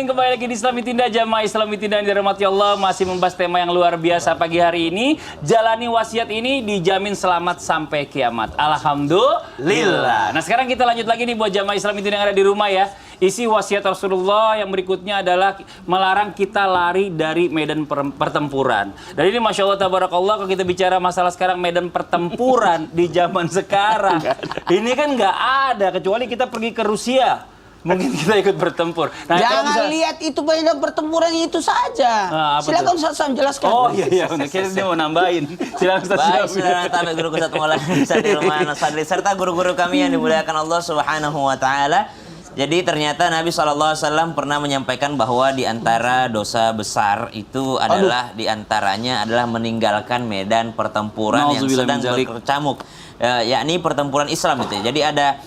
Alamin, kembali lagi di Islami Tinda, Jamaah Islami Tinda yang dirahmati Allah. Masih membahas tema yang luar biasa pagi hari ini. Jalani wasiat ini dijamin selamat sampai kiamat. Alhamdulillah. Nah sekarang kita lanjut lagi nih buat Jamaah Islami Tinda yang ada di rumah ya. Isi wasiat Rasulullah yang berikutnya adalah melarang kita lari dari medan pertempuran. Dan ini Masya Allah Tabarakallah, kalau kita bicara masalah sekarang medan pertempuran di zaman sekarang, ini kan nggak ada kecuali kita pergi ke Rusia. Mungkin kita ikut bertempur. Nah, jangan lihat itu medan pertempuran itu saja. Silakan Ustaz Sam jelaskan. Oh iya, kira dia mau nambahin. Silakan Ustaz Sam. Baik, silakan tamu guru Ustaz Maulana Sadirman Sadri serta guru-guru kami yang dimuliakan Allah Subhanahu wa taala. Jadi ternyata Nabi SAW pernah menyampaikan bahwa di antara dosa besar itu adalah di antaranya adalah meninggalkan medan pertempuran yang sedang berkecamuk. Yakni pertempuran Islam itu. Jadi ada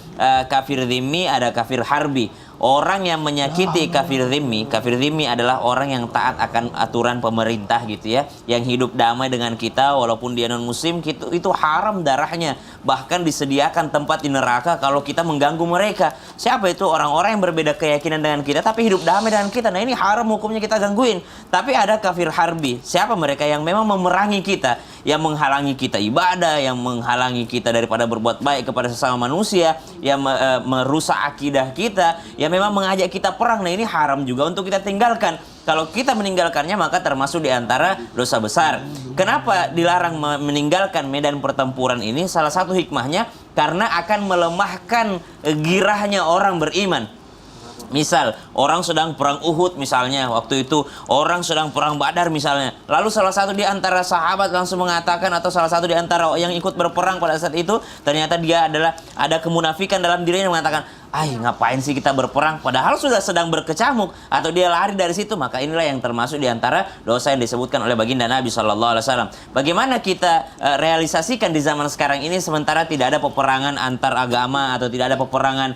kafir dhimmi, ada kafir harbi. Orang yang menyakiti kafir dhimmi adalah orang yang taat akan aturan pemerintah gitu ya, yang hidup damai dengan kita walaupun dia non muslim, itu haram darahnya, bahkan disediakan tempat di neraka kalau kita mengganggu mereka. Siapa itu? Orang-orang yang berbeda keyakinan dengan kita tapi hidup damai dengan kita. Nah ini haram hukumnya kita gangguin. Tapi ada kafir harbi. Siapa mereka? Yang memang memerangi kita, yang menghalangi kita ibadah, yang menghalangi kita daripada berbuat baik kepada sesama manusia, yang merusak akidah kita, yang memang mengajak kita perang. Nah ini haram juga untuk kita tinggalkan. Kalau kita meninggalkannya maka termasuk di antara dosa besar. Kenapa dilarang meninggalkan medan pertempuran ini? Salah satu hikmahnya karena akan melemahkan girahnya orang beriman. Misal orang sedang perang Uhud misalnya, waktu itu orang sedang perang Badar misalnya, lalu salah satu di antara sahabat langsung mengatakan, atau salah satu di antara yang ikut berperang pada saat itu ternyata dia adalah ada kemunafikan dalam dirinya, mengatakan, ngapain sih kita berperang padahal sudah sedang berkecamuk, atau dia lari dari situ, maka inilah yang termasuk di antara dosa yang disebutkan oleh baginda Nabi SAW. Bagaimana kita realisasikan di zaman sekarang ini sementara tidak ada peperangan antar agama atau tidak ada peperangan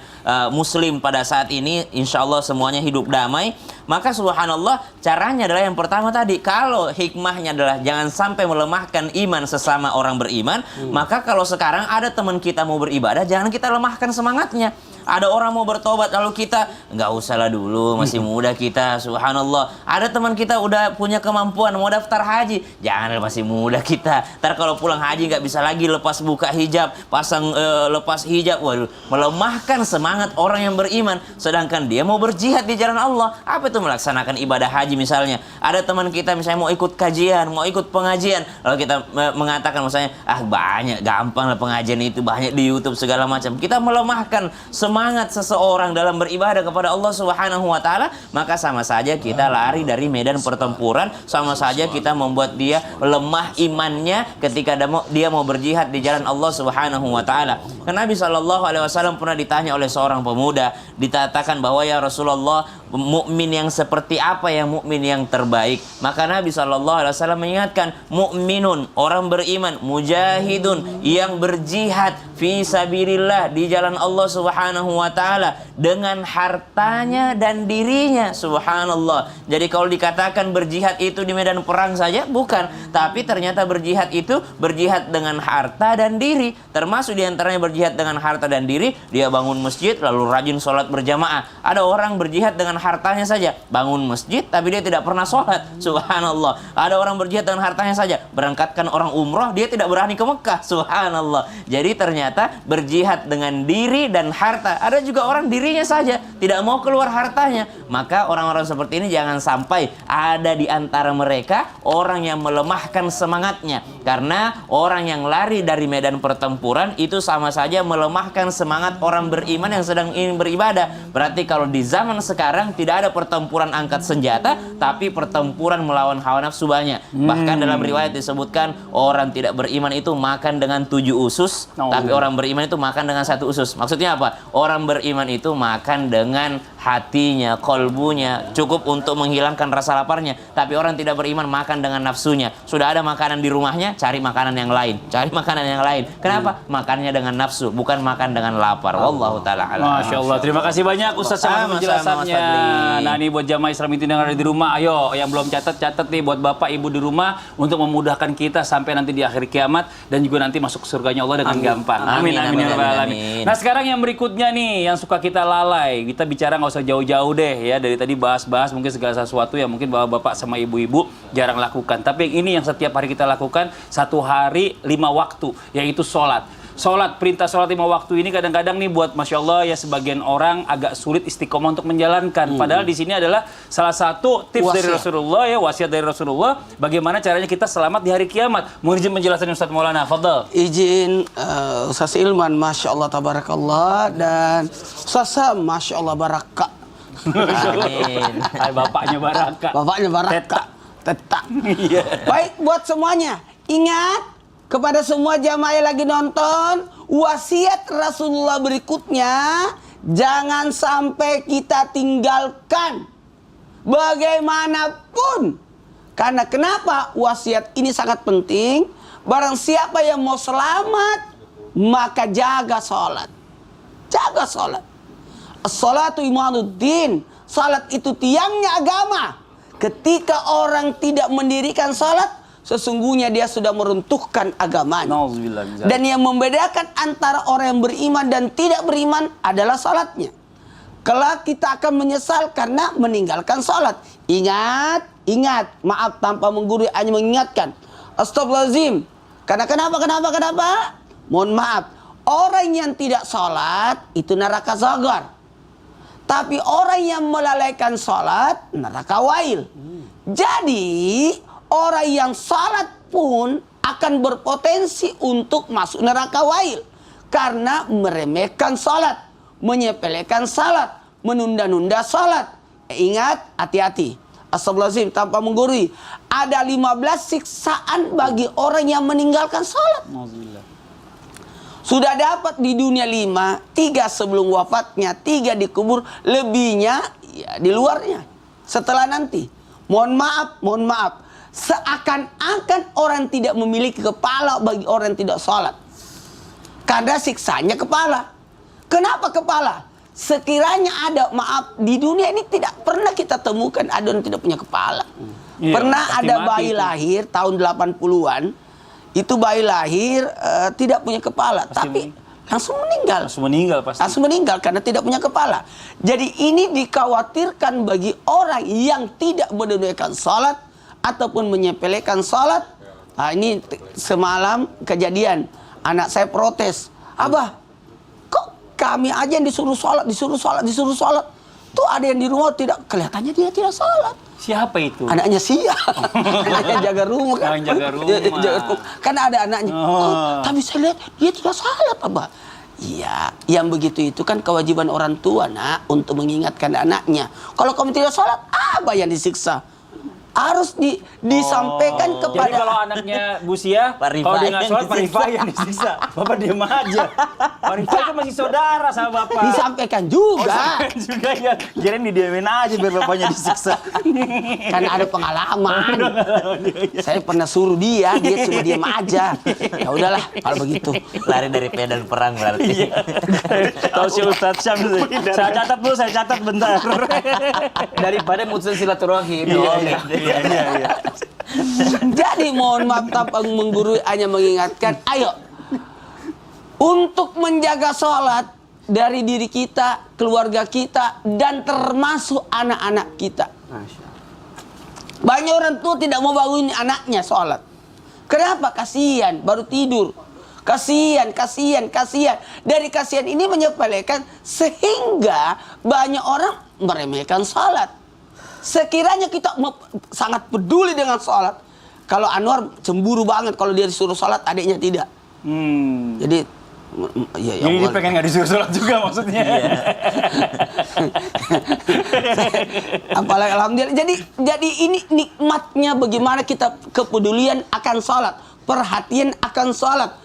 muslim pada saat ini, insya Allah semuanya hidup damai. Maka subhanallah caranya adalah yang pertama tadi, kalau hikmahnya adalah jangan sampai melemahkan iman sesama orang beriman, maka kalau sekarang ada teman kita mau beribadah, jangan kita lemahkan semangatnya. Ada orang mau bertobat lalu kita nggak usah lah dulu, masih muda kita, subhanallah. Ada teman kita udah punya kemampuan mau daftar haji, jangan, masih muda kita. Ntar kalau pulang haji nggak bisa lagi lepas buka hijab, lepas hijab, waduh, melemahkan semangat orang yang beriman. Sedangkan dia mau berjihad di jalan Allah, apa itu melaksanakan ibadah haji misalnya. Ada teman kita misalnya mau ikut kajian, mau ikut pengajian, lalu kita mengatakan misalnya, banyak, gampang lah pengajian itu, banyak di YouTube segala macam. Kita melemahkan semangat seseorang dalam beribadah kepada Allah Subhanahu wa taala, maka sama saja kita lari dari medan pertempuran, sama saja kita membuat dia lemah imannya ketika dia mau berjihad di jalan Allah Subhanahu wa taala. Karena Nabi SAW pernah ditanya oleh seorang pemuda, dikatakan bahwa ya Rasulullah, mukmin yang seperti apa yang mukmin yang terbaik? Maka Nabi SAW mengingatkan, mukminun, orang beriman, mujahidun, yang berjihad fi sabilillah, di jalan Allah Subhanahu wa taala dengan hartanya dan dirinya. Subhanallah. Jadi kalau dikatakan berjihad itu di medan perang saja, bukan, tapi ternyata berjihad itu berjihad dengan harta dan diri. Termasuk diantaranya berjihad dengan harta dan diri, dia bangun masjid lalu rajin sholat berjamaah. Ada orang berjihad dengan hartanya saja, bangun masjid tapi dia tidak pernah sholat. Subhanallah. Ada orang berjihad dengan hartanya saja, berangkatkan orang umroh, dia tidak berani ke Mekah. Subhanallah. Jadi ternyata berjihad dengan diri dan harta. Ada juga orang dirinya saja, tidak mau keluar hartanya. Maka orang-orang seperti ini jangan sampai ada di antara mereka orang yang melemahkan semangatnya. Karena orang yang lari dari medan pertempuran itu sama saja melemahkan semangat orang beriman yang sedang ingin beribadah. Berarti kalau di zaman sekarang tidak ada pertempuran angkat senjata, tapi pertempuran melawan hawa nafsu banyak. Bahkan dalam riwayat disebutkan orang tidak beriman itu makan dengan 7 usus, tapi orang beriman itu makan dengan 1 usus. Maksudnya apa? Orang beriman itu makan dengan hatinya, kolbunya, cukup untuk menghilangkan rasa laparnya. Tapi orang tidak beriman makan dengan nafsunya. Sudah ada makanan di rumahnya, cari makanan yang lain, cari makanan yang lain. Kenapa? Makannya dengan nafsu, bukan makan dengan lapar. Wallahu ta'ala a'lam. Masya Allah. Terima kasih banyak Ustaz sama penjelasannya. Nah ini buat jamaah Islami Tinda yang ada di rumah, ayo yang belum catat nih buat bapak ibu di rumah untuk memudahkan kita sampai nanti di akhir kiamat dan juga nanti masuk surganya Allah dengan gampang. Amin, amin, amin, amin. Nah sekarang yang berikutnya nih yang suka kita lalai, kita bicara nggak nggak usah jauh-jauh deh ya, dari tadi bahas-bahas mungkin segala sesuatu yang mungkin bapak-bapak sama ibu-ibu jarang lakukan. Tapi yang ini yang setiap hari kita lakukan, 1 hari 5 waktu, yaitu sholat. Perintah sholat 5 waktu ini kadang-kadang nih buat Masya Allah ya sebagian orang agak sulit istiqomah untuk menjalankan. Padahal di sini adalah salah satu tips dari Rasulullah ya, wasiat dari Rasulullah, bagaimana caranya kita selamat di hari kiamat. Mau izin menjelaskan Ustaz Maulana, fadhal. Izin Ustaz Ilman, Masya Allah tabarakallah, dan Ustaz Sam, Masya Allah baraka. Amin. Hai, bapaknya baraka. Bapaknya baraka. Teta. Iya. Baik buat semuanya, ingat kepada semua jamaah yang lagi nonton, wasiat Rasulullah berikutnya, jangan sampai kita tinggalkan bagaimanapun. Karena kenapa wasiat ini sangat penting? Barang siapa yang mau selamat, maka jaga sholat. Jaga sholat. As-salatu imaduddin. Salat itu tiangnya agama. Ketika orang tidak mendirikan salat, sesungguhnya dia sudah meruntuhkan agamanya. Dan yang membedakan antara orang yang beriman dan tidak beriman adalah salatnya. Kelak kita akan menyesal karena meninggalkan salat. Ingat, maaf tanpa menggurui, hanya mengingatkan. Astagfirullahaladzim. Karena kenapa? Mohon maaf. Orang yang tidak salat itu neraka zagar. Tapi orang yang melalaikan salat neraka wail. Jadi orang yang salat pun akan berpotensi untuk masuk neraka wail. Karena meremehkan salat, menyepelekan salat, menunda-nunda salat. Ingat, hati-hati. Astagfirullahaladzim, tanpa menggurui. Ada 15 siksaan bagi orang yang meninggalkan salat. Sudah dapat di dunia 5, 3 sebelum wafatnya, 3 dikubur, lebihnya ya di luarnya. Setelah nanti, mohon maaf. Seakan-akan orang tidak memiliki kepala bagi orang yang tidak sholat. Karena siksanya kepala. Kenapa kepala? Sekiranya ada, maaf, di dunia ini tidak pernah kita temukan ada yang tidak punya kepala. Pernah ada bayi lahir tahun 80-an, itu bayi lahir tidak punya kepala, tapi langsung meninggal. Langsung meninggal karena tidak punya kepala. Jadi ini dikhawatirkan bagi orang yang tidak menunaikan sholat ataupun menyepelekan sholat. Nah, ini semalam kejadian, anak saya protes, Abah, kok kami aja yang disuruh sholat. Tuh ada yang di rumah tidak, kelihatannya dia tidak sholat. Siapa itu? Anaknya Sia. Anaknya jaga rumah kan. Jaga rumah. Karena ada anaknya. Oh, tapi saya lihat dia tidak salat, Abah. Iya, yang begitu itu kan kewajiban orang tua, nak, untuk mengingatkan anaknya. Kalau kamu tidak salat, apa yang disiksa? Harus disampaikan kepada. Jadi kalau anaknya Bu Sia, kalau dia nggak sholat, Pak Rifai yang disiksa. Bapak diam aja. Pak Rifai kan masih saudara sama Bapak. Disampaikan juga. Juga ya. Kirain didiamin aja biar bapaknya disiksa. Karena ada pengalaman. Saya pernah suruh dia cuma diam aja. Ya udahlah, kalau begitu. Lari dari medan perang berarti. Tahu si Ustadz Syam. Saya catat bentar. Daripada mutusin silaturahim. Iya. Jadi mohon maaf tanpa menggurui, hanya mengingatkan, ayo untuk menjaga sholat dari diri kita, keluarga kita, dan termasuk anak-anak kita. Banyak orang tua tidak mau bangun anaknya sholat. Kenapa? Kasihan, baru tidur. Kasihan. Dari kasihan ini menyepelekan sehingga banyak orang meremehkan sholat. Sekiranya kita sangat peduli dengan sholat, kalau Anwar cemburu banget kalau dia disuruh sholat, adiknya tidak. Jadi, ya jadi dia pengen nggak disuruh sholat juga maksudnya. Apalagi alhamdulillah. Jadi ini nikmatnya bagaimana kita kepedulian akan sholat, perhatian akan sholat,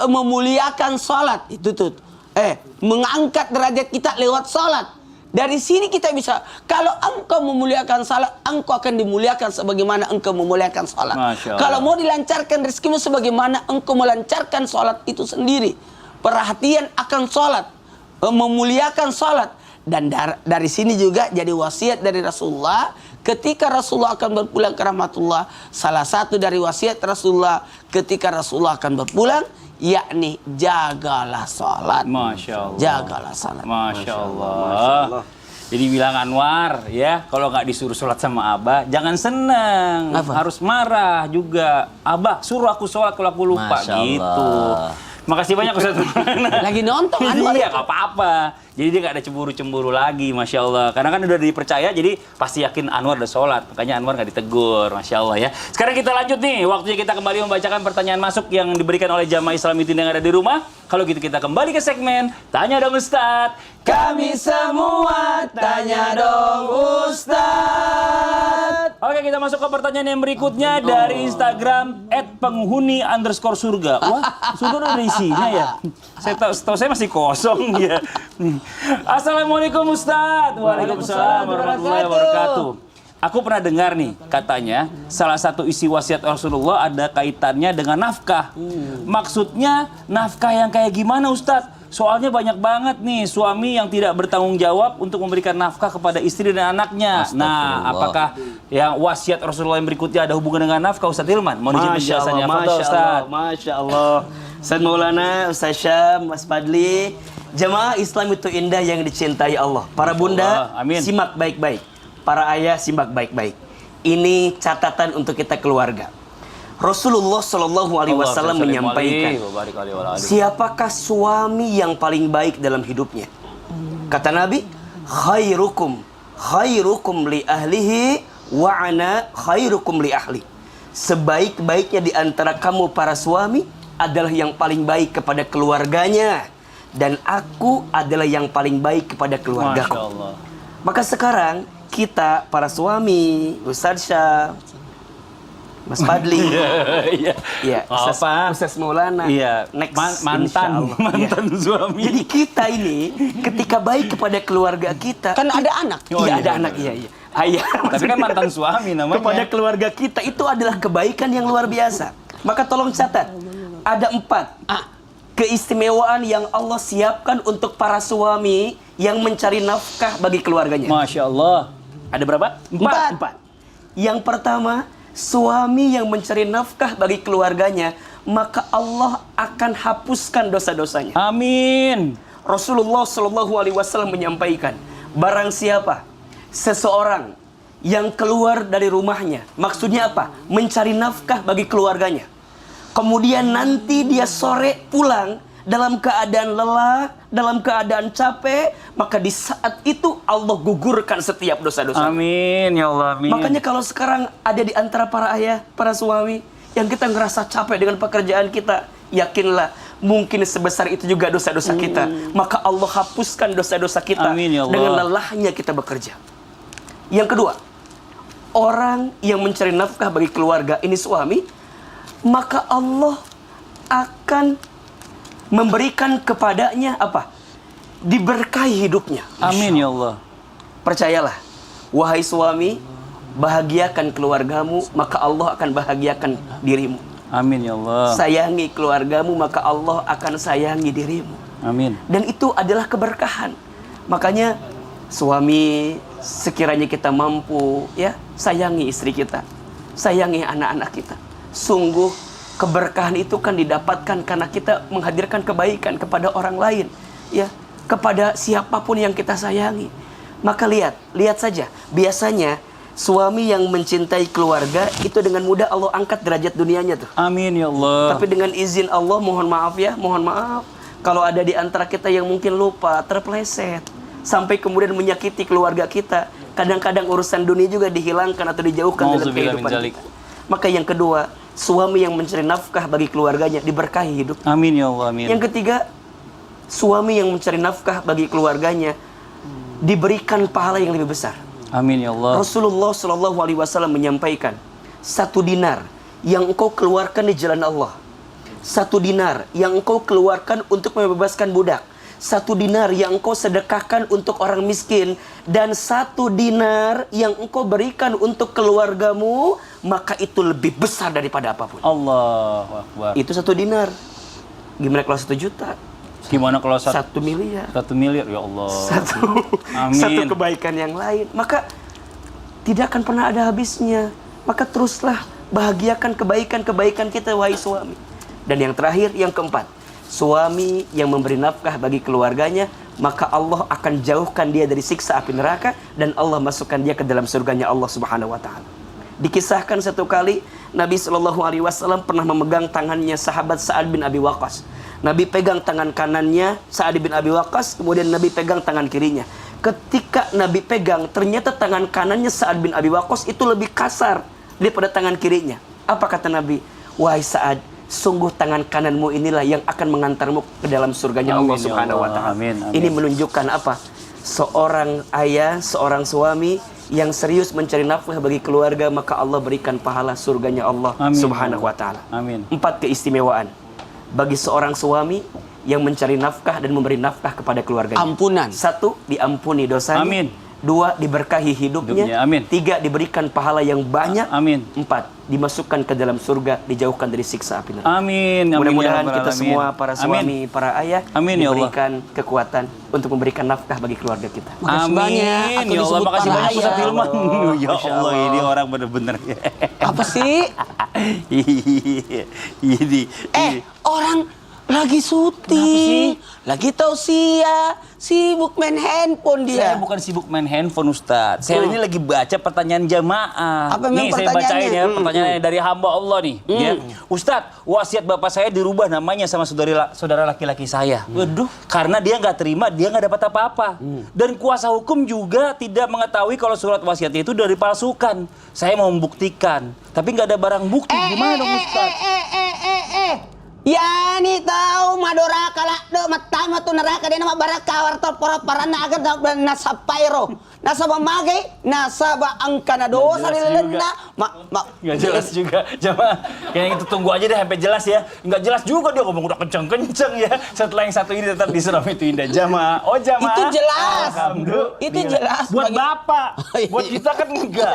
memuliakan sholat itu tuh. Mengangkat derajat kita lewat sholat. Dari sini kita bisa, kalau engkau memuliakan salat, engkau akan dimuliakan sebagaimana engkau memuliakan salat. Kalau mau dilancarkan rezekimu sebagaimana engkau melancarkan salat itu sendiri. Perhatian akan salat, memuliakan salat. Dan dari sini juga jadi wasiat dari Rasulullah. Ketika Rasulullah akan berpulang ke rahmatullah, salah satu dari wasiat Rasulullah ketika Rasulullah akan berpulang, yakni jagalah salat. Masya Allah. Jagalah salat. Masya Allah. Jadi bilang Anwar ya, kalau nggak disuruh sholat sama Abah, jangan seneng, harus marah juga. Abah suruh aku sholat kalau aku lupa. Masya Allah. Gitu. Makasih banyak Ustaz. Lagi nonton Anwar. Iya, nggak apa-apa. Jadi dia nggak ada cemburu-cemburu lagi, Masya Allah. Karena kan udah dipercaya, jadi pasti yakin Anwar udah sholat. Makanya Anwar nggak ditegur, Masya Allah ya. Sekarang kita lanjut nih, waktunya kita kembali membacakan pertanyaan masuk yang diberikan oleh jamaah Islamitin yang ada di rumah. Kalau gitu kita kembali ke segmen Tanya Dong Ustadz. Kami semua tanya dong Ustadz. Oke, kita masuk ke pertanyaan yang berikutnya dari Instagram @penghuni_surga. Wah, surga udah ada isinya ya. Setahu saya masih kosong ya. Assalamualaikum Ustadz. Waalaikumsalam warahmatullahi wabarakatuh. Aku pernah dengar nih, katanya salah satu isi wasiat Rasulullah ada kaitannya dengan nafkah. Maksudnya nafkah yang kayak gimana Ustadz? Soalnya banyak banget nih suami yang tidak bertanggung jawab untuk memberikan nafkah kepada istri dan anaknya. Nah, apakah yang wasiat Rasulullah yang berikutnya ada hubungan dengan nafkah Ustadz Hilman? Mohon izin penjelasannya. Fadhol, Ustadz. Masya Allah. Ustaz Maulana, Ustaz Syam, Mas Fadli, jamaah Islam itu indah yang dicintai Allah. Para bunda, Amin. simak baik-baik. Para ayah, simak baik-baik. Ini catatan untuk kita keluarga. Rasulullah Shallallahu Alaihi Wasallam menyampaikan, siapakah suami yang paling baik dalam hidupnya? Kata Nabi, khairukum li ahlihi wa ana khairukum li ahli. Sebaik-baiknya di antara kamu para suami adalah yang paling baik kepada keluarganya, dan aku adalah yang paling baik kepada keluargaku. Masya Allah. Maka sekarang kita para suami, Ustaz Syam, Mas Fadli, Iya. Ustaz Maulana, Iya. next Mantan insyaallah. suami. Jadi kita ini ketika baik kepada keluarga kita, Kan ada anak. Oh, iya iya, ada iya, anak, iya. Ayah. Tapi kan mantan suami namanya. Kepada keluarga kita itu adalah kebaikan yang luar biasa. Maka tolong catat, ada 4 keistimewaan yang Allah siapkan untuk para suami yang mencari nafkah bagi keluarganya. Masya Allah. Ada berapa? 4. Yang pertama, suami yang mencari nafkah bagi keluarganya, maka Allah akan hapuskan dosa-dosanya. Amin. Rasulullah Shallallahu Alaihi Wasallam menyampaikan, barang siapa seseorang yang keluar dari rumahnya, maksudnya apa? Mencari nafkah bagi keluarganya. Kemudian nanti dia sore pulang dalam keadaan lelah, dalam keadaan capek, maka di saat itu Allah gugurkan setiap dosa-dosa. Amin ya Allah. Amin. Makanya kalau sekarang ada di antara para ayah, para suami yang kita ngerasa capek dengan pekerjaan kita, yakinlah mungkin sebesar itu juga dosa-dosa kita. Maka Allah hapuskan dosa-dosa kita. Amin, ya Allah. Dengan lelahnya kita bekerja. Yang kedua, orang yang mencari nafkah bagi keluarga ini suami, maka Allah akan memberikan kepadanya apa? Diberkahi hidupnya. Amin ya Allah. Percayalah, wahai suami, bahagiakan keluargamu, maka Allah akan bahagiakan dirimu. Amin ya Allah. Sayangi keluargamu, maka Allah akan sayangi dirimu. Amin. Dan itu adalah keberkahan. Makanya suami, sekiranya kita mampu, ya, sayangi istri kita, sayangi anak-anak kita. Sungguh keberkahan itu kan didapatkan karena kita menghadirkan kebaikan kepada orang lain, ya, kepada siapapun yang kita sayangi. Maka lihat saja, biasanya suami yang mencintai keluarga itu dengan mudah Allah angkat derajat dunianya tuh. Amin ya Allah. Tapi dengan izin Allah, mohon maaf kalau ada di antara kita yang mungkin lupa, terpleset, sampai kemudian menyakiti keluarga kita. Kadang-kadang urusan dunia juga dihilangkan atau dijauhkan dalam kehidupan kita. Maka yang kedua, suami yang mencari nafkah bagi keluarganya diberkahi hidup. Amin ya Allah. Amin. Yang ketiga, suami yang mencari nafkah bagi keluarganya diberikan pahala yang lebih besar. Amin ya Allah. Rasulullah Shallallahu Alaihi Wasallam menyampaikan, 1 dinar yang engkau keluarkan di jalan Allah, 1 dinar yang engkau keluarkan untuk membebaskan budak, 1 dinar yang engkau sedekahkan untuk orang miskin, dan 1 dinar yang engkau berikan untuk keluargamu, maka itu lebih besar daripada apapun. Allahu Akbar. Itu 1 dinar. Gimana kalau 1 juta? Gimana kalau 1 miliar? 1 miliar ya Allah. Amin. Satu kebaikan yang lain. Maka tidak akan pernah ada habisnya. Maka teruslah bahagiakan kebaikan-kebaikan kita, wahai suami. Dan yang terakhir, yang keempat, suami yang memberi nafkah bagi keluarganya, maka Allah akan jauhkan dia dari siksa api neraka dan Allah masukkan dia ke dalam surganya Allah Subhanahu wa taala. Dikisahkan satu kali Nabi Shallallahu alaihi wasallam pernah memegang tangannya sahabat Sa'ad bin Abi Waqqas. Nabi pegang tangan kanannya Sa'ad bin Abi Waqqas, kemudian Nabi pegang tangan kirinya. Ketika Nabi pegang, ternyata tangan kanannya Sa'ad bin Abi Waqqas itu lebih kasar daripada tangan kirinya. Apa kata Nabi? Wahai Sa'ad, sungguh tangan kananmu inilah yang akan mengantarmu ke dalam surganya Allah Subhanahu wa taala. Ini menunjukkan apa? Seorang ayah, seorang suami yang serius mencari nafkah bagi keluarga, maka Allah berikan pahala surganya Allah Subhanahu wa taala. Amin. 4 keistimewaan bagi seorang suami yang mencari nafkah dan memberi nafkah kepada keluarganya. Ampunan. 1, diampuni dosanya. Amin. 2, diberkahi hidupnya. Amin. 3, diberikan pahala yang banyak. Amin. 4, dimasukkan ke dalam surga, dijauhkan dari siksa api neraka. Amin. Mudah-mudahan Ya Rabbal kita Alamin. semua, para suami, Amin. para ayah, Amin, ya Allah. diberikan kekuatan untuk memberikan nafkah bagi keluarga kita. Makasih banyak. Amin. Aku Ya Allah, disebut makasih para banyak Ustaz ayah. Hilman. Ya Masya Allah, Allah. ini orang bener-bener. Apa sih? Ini. Orang lagi syuting, lagi tausiah, sibuk main handphone Saya dia. bukan sibuk main handphone, Ustadz. Saya ini lagi baca pertanyaan jamaah. Apa memang nih, saya bacain pertanyaannya? ya, pertanyaannya dari hamba Allah nih. Ya. Ustadz, wasiat bapak saya dirubah namanya sama saudara laki-laki saya. Waduh. Karena dia nggak terima, dia nggak dapat apa-apa. Dan kuasa hukum juga tidak mengetahui kalau surat wasiatnya itu dari palsukan. Saya mau membuktikan, tapi nggak ada barang bukti. Gimana dong, Ustadz? Ya ni tahu madora kalak do matama tu neraka dia nama baraka warta para parana agar nasapairo nasaba mage nasaba angkana dosa lilena Nggak jelas juga, jamaah. Kayaknya itu tunggu aja deh sampai jelas ya. Nggak jelas juga dia ngomong udah kenceng-kenceng ya. Setelah yang satu ini tetap diseram itu indah jamaah. Oh jamaah. Itu jelas. Alhamdulillah. Itu jelas Buat bagi- bapak, buat kita kan enggak.